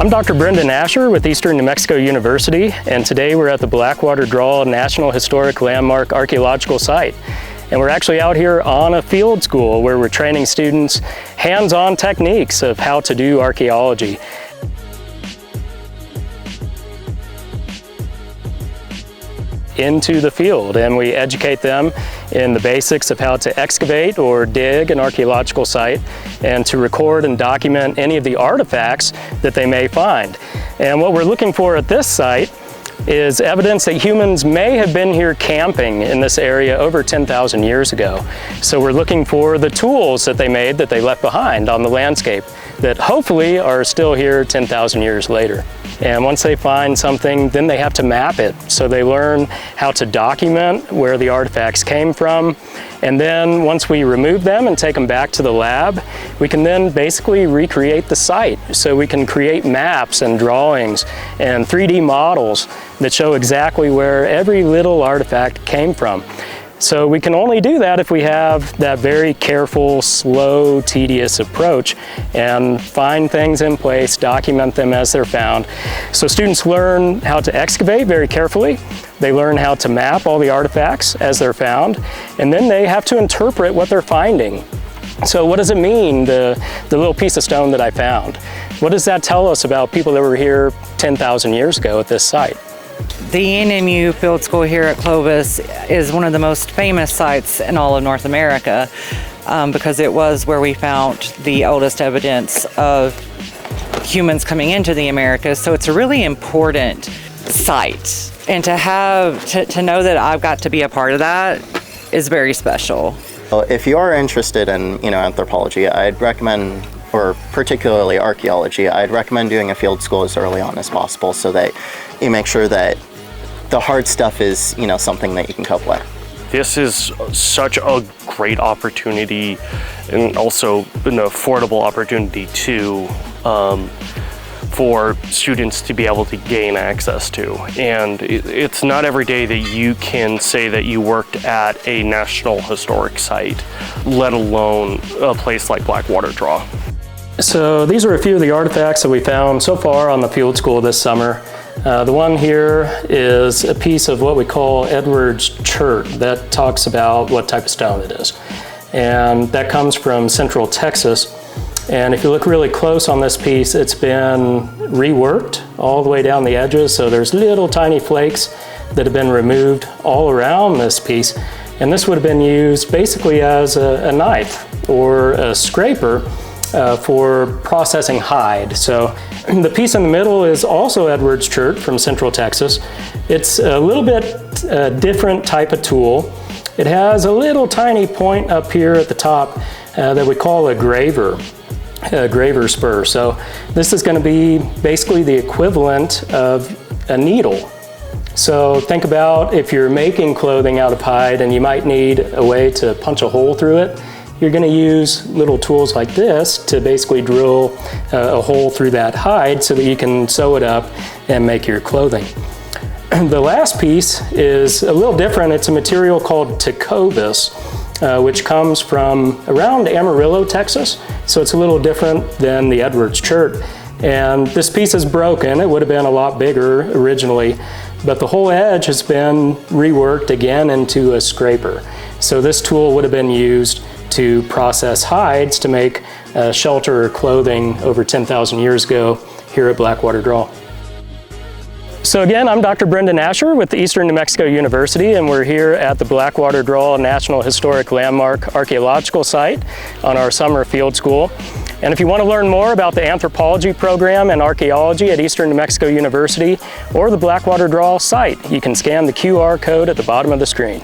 I'm Dr. Brendan Asher with Eastern New Mexico University, and today we're at the Blackwater Draw National Historic Landmark Archaeological Site. And we're actually out here on a field school where we're training students hands-on techniques of how to do archaeology. Into the field, and we educate them in the basics of how to excavate or dig an archaeological site and to record and document any of the artifacts that they may find. And what we're looking for at this site is evidence that humans may have been here camping in this area over 10,000 years ago. So we're looking for the tools that they made that they left behind on the landscape that hopefully are still here 10,000 years later. And once they find something, then they have to map it. So they learn how to document where the artifacts came from. And then once we remove them and take them back to the lab, we can then basically recreate the site. So we can create maps and drawings and 3D models that show exactly where every little artifact came from. So we can only do that if we have that very careful, slow, tedious approach and find things in place, document them as they're found. So students learn how to excavate very carefully. They learn how to map all the artifacts as they're found, and then they have to interpret what they're finding. So what does it mean, the little piece of stone that I found? What does that tell us about people that were here 10,000 years ago at this site? The ENMU Field School here at Clovis is one of the most famous sites in all of North America because it was where we found the oldest evidence of humans coming into the Americas. So it's a really important site. And to know that I've got to be a part of that is very special. Well, if you are interested in anthropology, I'd recommend, or particularly archaeology, I'd recommend doing a field school as early on as possible so that you make sure that the hard stuff is, something that you can cope with. This is such a great opportunity and also an affordable opportunity too for students to be able to gain access to. And it's not every day that you can say that you worked at a National Historic Site, let alone a place like Blackwater Draw. So these are a few of the artifacts that we found so far on the field school this summer. The one here is a piece of what we call Edwards chert that talks about what type of stone it is. And that comes from Central Texas. And if you look really close on this piece, it's been reworked all the way down the edges. So there's little tiny flakes that have been removed all around this piece. And this would have been used basically as a knife or a scraper for processing hide. So the piece in the middle is also Edwards chert from Central Texas. It's a little bit different type of tool. It has a little tiny point up here at the top that we call a graver spur. So this is going to be basically the equivalent of a needle. So think about if you're making clothing out of hide and you might need a way to punch a hole through it. You're going to use little tools like this to basically drill a hole through that hide so that you can sew it up and make your clothing. The last piece is a little different. It's a material called Tecovas, which comes from around Amarillo, Texas. So it's a little different than the Edwards chert. And this piece is broken. It would have been a lot bigger originally, but the whole edge has been reworked again into a scraper. So this tool would have been used to process hides to make shelter or clothing over 10,000 years ago here at Blackwater Draw. So again, I'm Dr. Brendan Asher with Eastern New Mexico University, and we're here at the Blackwater Draw National Historic Landmark Archaeological Site on our summer field school. And if you want to learn more about the anthropology program and archaeology at Eastern New Mexico University or the Blackwater Draw site, you can scan the QR code at the bottom of the screen.